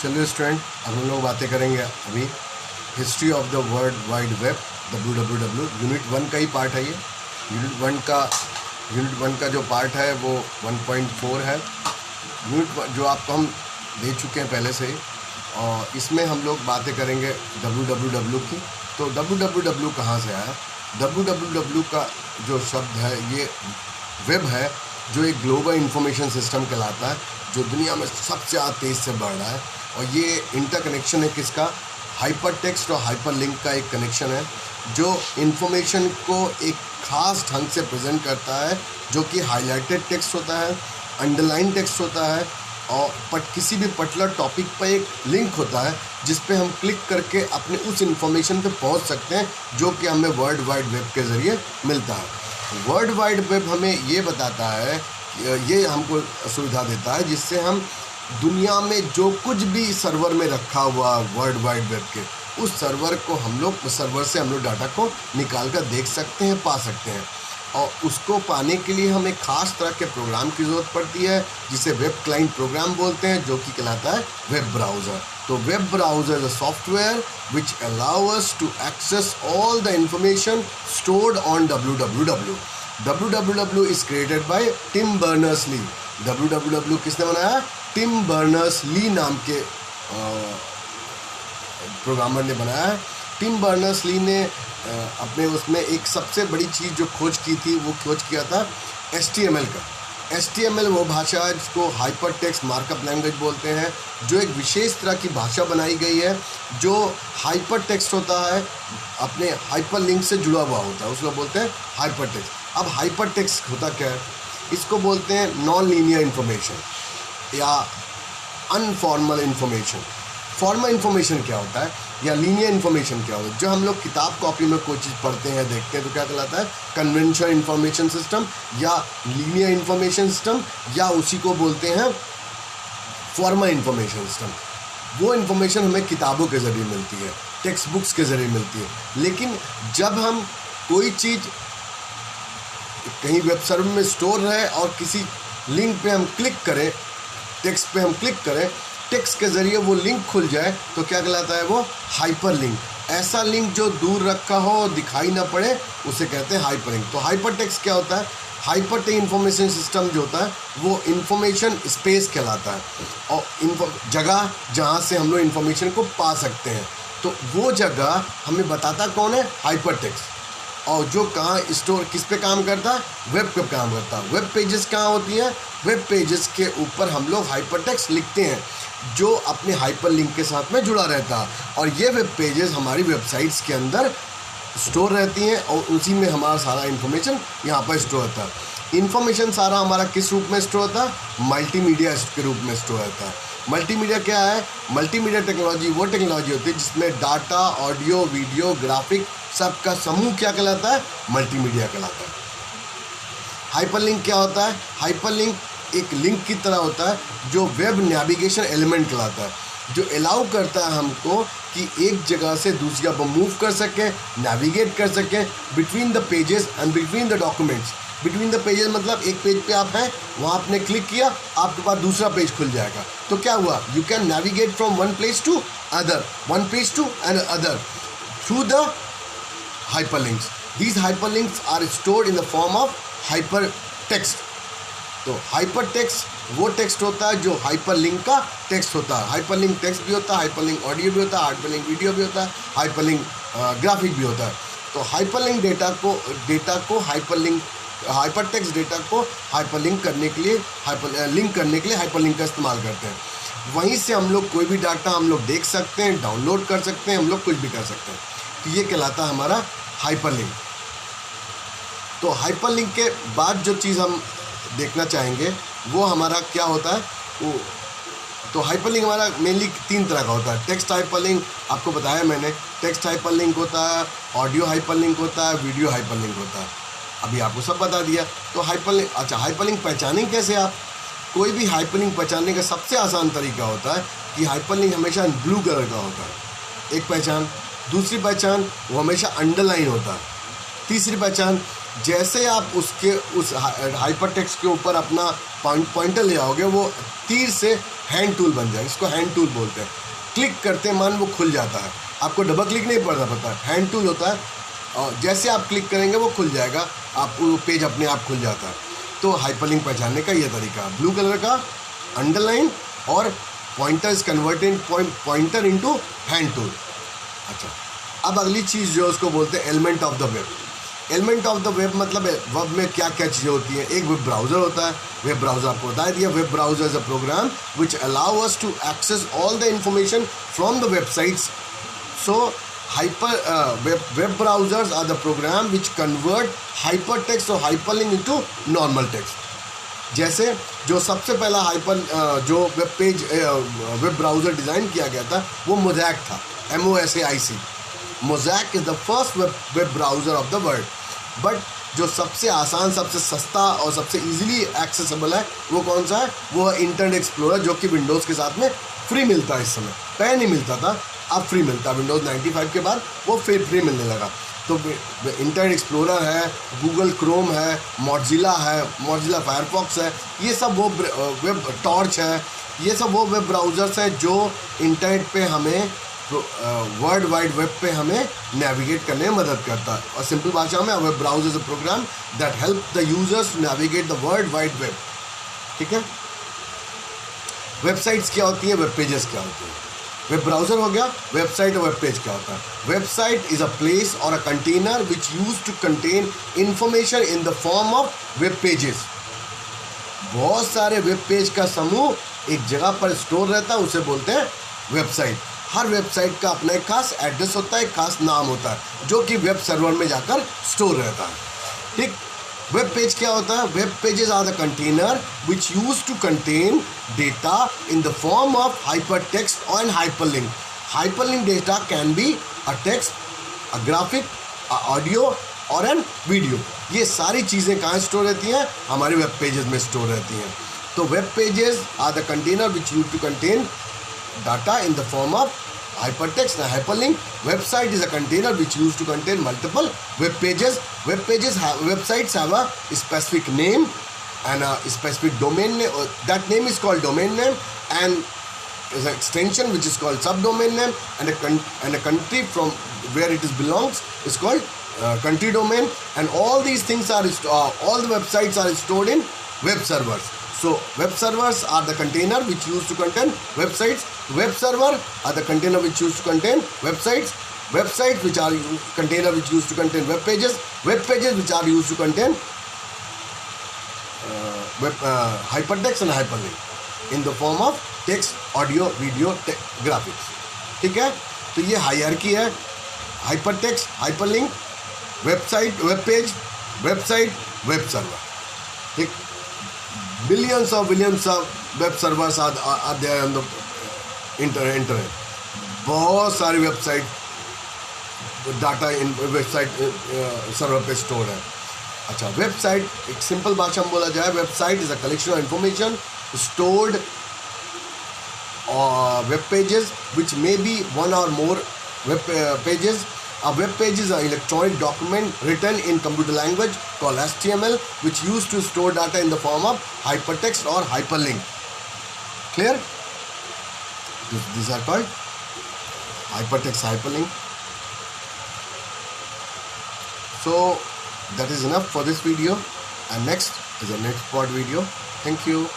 चलिए स्टूडेंट, अब हम लोग बातें करेंगे अभी history of the world wide web WWW। Unit 1 का ही पार्ट है ये। यूनिट वन का जो पार्ट है वो 1.4 है। जो आपको हम दे चुके हैं पहले से ही, और इसमें हम लोग बातें करेंगे WWW की। तो WWW कहाँ से आया? WWW का जो शब्द है ये वेब है, जो एक ग्लोबल इंफॉर्मेशन सिस्टम कहलाता है, जो दुनिया में सबसे ज़्यादा तेज़ से बढ़ रहा है। और ये इंटरकनेक्शन है किसका? हाइपर टेक्स्ट और हाइपर लिंक का एक कनेक्शन है, जो इन्फॉर्मेशन को एक ख़ास ढंग से प्रेजेंट करता है, जो कि हाईलाइटेड टेक्स्ट होता है, अंडरलाइन टेक्स्ट होता है, और किसी भी पर्टिकुलर टॉपिक पर एक लिंक होता है जिस पे हम क्लिक करके अपने उस इन्फॉर्मेशन पे पहुंच सकते हैं, जो कि हमें वर्ल्ड वाइड वेब के ज़रिए मिलता है। वर्ल्ड वाइड वेब हमें ये बताता है, ये हमको सुविधा देता है जिससे हम दुनिया में जो कुछ भी सर्वर में रखा हुआ वर्ल्ड वाइड वेब के, उस सर्वर से हम लोग डाटा को निकाल कर देख सकते हैं, पा सकते हैं। और उसको पाने के लिए हमें ख़ास तरह के प्रोग्राम की ज़रूरत पड़ती है, जिसे वेब क्लाइंट प्रोग्राम बोलते हैं, जो कि कहलाता है वेब ब्राउज़र। तो web browser is a software which allow us to access all the information stored on WWW। WWW is created by Tim Berners Lee. WWW किसने बनाया? टिम बर्नर्स-ली नाम के प्रोग्रामर ने बनाया है। टिम बर्नर्स-ली ने अपने उसमें एक सबसे बड़ी चीज़ जो खोज की थी, वो खोज किया था HTML का। HTML वो भाषा है जिसको हाइपर टेक्स्ट मार्कअप लैंग्वेज बोलते हैं, जो एक विशेष तरह की भाषा बनाई गई है, जो हाइपर टेक्स्ट होता है अपने हाइपर लिंक से जुड़ा हुआ होता है, उसको बोलते हैं हाइपर टेक्स्ट। अब हाइपर टेक्स्ट होता क्या है? इसको बोलते हैं नॉन लीनियर इन्फॉर्मेशन या अनफॉर्मल इन्फॉर्मेशन। फॉर्मल इन्फॉर्मेशन क्या होता है या लीनियर इन्फॉर्मेशन क्या होता है? जो हम लोग किताब कॉपी में कोई चीज़ पढ़ते हैं, देखते हैं, तो क्या कहलाता है? कन्वेंशनल इन्फॉर्मेशन सिस्टम या लीनियर इन्फॉर्मेशन सिस्टम, या उसी को बोलते हैं फॉर्मल इन्फॉर्मेशन सिस्टम। वो इन्फॉर्मेशन हमें किताबों के ज़रिए मिलती है, टेक्स्ट बुक्स के ज़रिए मिलती है। लेकिन जब हम कोई चीज़ कहीं वेब सर्वर में स्टोर रहे और किसी लिंक पे हम क्लिक करें, टेक्स्ट पे हम क्लिक करें, टेक्स्ट के ज़रिए वो लिंक खुल जाए, तो क्या कहलाता है? वो हाइपर लिंक। ऐसा लिंक जो दूर रखा हो, दिखाई ना पड़े, उसे कहते हैं हाइपर लिंक। तो हाइपर टेक्स्ट क्या होता है? हाइपर टेक्स्ट इंफॉर्मेशन सिस्टम जो होता है वो इंफॉर्मेशन स्पेस कहलाता है, और जगह जहाँ से हम लोग इन्फॉर्मेशन को पा सकते हैं। तो वो जगह हमें बताता कौन है? Hyper text. और जो कहाँ स्टोर किस पे काम करता है? वेब पे काम करता है। वेब पेजेस कहाँ होती हैं? वेब पेजेस के ऊपर हम लोग हाइपर टेक्स्ट लिखते हैं, जो अपने हाइपर लिंक के साथ में जुड़ा रहता है, और ये वेब पेजेस हमारी वेबसाइट्स के अंदर स्टोर रहती हैं, और उसी में हमारा सारा इन्फॉर्मेशन यहाँ पर स्टोर होता है। इन्फॉर्मेशन सारा हमारा किस रूप में स्टोर होता है? मल्टीमीडिया के रूप में स्टोर रहता है। मल्टीमीडिया क्या है? मल्टीमीडिया टेक्नोलॉजी वो टेक्नोलॉजी होती है जिसमें डाटा, ऑडियो, वीडियो, ग्राफिक सबका समूह क्या कहलाता है? मल्टीमीडिया कहलाता है। हाइपरलिंक क्या होता है? हाइपरलिंक एक लिंक की तरह होता है, जो वेब नेविगेशन एलिमेंट कहलाता है, जो अलाउ करता है हमको कि एक जगह से दूसरी जगह पर मूव कर सकें, नेविगेट कर सकें between the pages and between the documents. Between the pages मतलब एक पेज पे आप हैं, वहाँ आपने क्लिक किया, आपके पास दूसरा पेज खुल जाएगा। तो क्या हुआ? You can navigate from one page to other, one page to and other through the hyperlinks. These hyperlinks are stored in the form of hypertext. तो hypertext वो टेक्स्ट होता है जो हाइपरलिंक का टेक्स्ट होता है। हाइपरलिंक टेक्स्ट भी होता है, हाइपरलिंक ऑडियो भी होता है, हाइपरलिंक वीडियो भी होता है, हाइपरलिंक ग्राफिक भी होता है। तो हाइपरलिंक डेटा को हाइपरटेक्स्ट डेटा को हाइपरलिंक करने के लिए हाइपरलिंक का इस्तेमाल करते हैं। वहीं से हम लोग कोई भी डाटा हम लोग देख सकते हैं, डाउनलोड कर सकते हैं, हम लोग कुछ भी कर सकते हैं। तो ये कहलाता है हमारा हाइपरलिंक। तो हाइपरलिंक के बाद जो चीज़ हम देखना चाहेंगे वो हमारा क्या होता है? तो हाइपरलिंक हमारा मेनली 3 तरह का होता है। टेक्स्ट हाइपरलिंक आपको बताया मैंने, टेक्स्ट हाइपरलिंक होता है, ऑडियो हाइपरलिंक होता है, वीडियो हाइपरलिंक होता है, अभी आपको सब बता दिया। तो हाइपरलिंक पहचानें कैसे आप? कोई भी हाइपरलिंक पहचानने का सबसे आसान तरीका होता है कि हाइपरलिंक हमेशा ब्लू कलर का होता है, एक पहचान। दूसरी पहचान वो हमेशा अंडरलाइन होता है। तीसरी पहचान, जैसे आप उस हाइपर टेक्स्ट के ऊपर अपना पॉइंटर ले आओगे, वो तीर से हैंड टूल बन जाएगा। इसको हैंड टूल बोलते हैं। क्लिक करते मान वो खुल जाता है, आपको डबल क्लिक नहीं पड़ना पड़ता है, हैंड टूल होता है और जैसे आप क्लिक करेंगे वो खुल जाएगा, आपको वो पेज अपने आप खुल जाता है। तो हाइपरलिंक पहचानने का ये तरीका, ब्लू कलर का अंडरलाइन और pointer is converted pointer into hand tool. अच्छा, अब अगली चीज़ जो उसको बोलते हैं element of the web. Element of the web मतलब वेब में क्या क्या चीज़ें होती हैं। एक वेब ब्राउज़र होता है, वेब ब्राउज़र आपको बता दिया। Web browser is a program which allow us to access all the information from the websites. So web browsers are the program which convert hypertext or hyperlink into normal text। जैसे जो सबसे पहला जो web page web browser design किया गया था वो mosaic था, MOSAIC। Mosaic is the first web browser of the world. But जो सबसे आसान, सबसे सस्ता और सबसे इजीली एक्सेसिबल है वो कौन सा है? वो है इंटरनेट एक्सप्लोरर, जो कि विंडोज़ के साथ में फ्री मिलता है। इस समय पहले नहीं मिलता था, अब फ्री मिलता है। विंडोज़ 95 के बाद वो फ्री मिलने लगा। तो इंटरनेट एक्सप्लोरर है, गूगल क्रोम है, मोज़िला फायरफॉक्स है, ये सब वो वेब टॉर्च है, ये सब वो वेब ब्राउज़र्स हैं जो इंटरनेट पे हमें वर्ल्ड वाइड वेब पे हमें नेविगेट करने में मदद करता है। और सिंपल भाषा में web browser is a program that help the users to navigate the world wide web. ठीक है। वेबसाइट्स क्या होती हैं, वेब पेजेस क्या होती हैं? वेब ब्राउज़र हो गया, वेबसाइट और वेब पेज क्या होता है? वेबसाइट इज़ अ प्लेस और a container which use to contain information in the form of web pages. बहुत सारे वेब पेज का समूह एक जगह पर स्टोर रहता है, उसे बोलते हैं वेबसाइट। हर वेबसाइट का अपना एक खास एड्रेस होता है, एक खास नाम होता है, जो कि वेब सर्वर में जाकर स्टोर रहता है। ठीक। वेब पेज क्या होता है? Web pages are the container which use to contain data in the form of hyper text और hyperlink. Hyperlink data can be a text, a graphic, a audio और एन वीडियो। ये सारी चीज़ें कहाँ store रहती हैं? हमारे वेब पेजेस में स्टोर रहती हैं। तो web pages are the container which use to contain data in the form of hypertext and hyperlink. Website is a container which used to contain multiple web pages. Websites have a specific name and a specific domain name. That name is called domain name, and is an extension which is called subdomain name, and a country from where it belongs is called country domain. And all these things are all the websites are stored in web servers. So web servers are the container which used to contain websites. Web server are the container which used to contain websites. Websites which are container which used to contain web pages. Web pages which are used to contain hypertext and hyperlink in the form of text, audio, video, graphics. ठीक है। तो ये hierarchy है, hypertext, hyperlink, website, web page, website, web server. ठीक। Billions of web servers are there on the internet. बहुत सारी website data in website server पे store है। अच्छा, वेबसाइट एक सिंपल भाषा में बोला जाए, website is a collection of information stored web pages which may be one or more web pages. A web page is an electronic document written in computer language called HTML, which used to store data in the form of hypertext or hyperlink. Clear? These are called hypertext, hyperlink. So that is enough for this video, and next is the next part video. Thank you.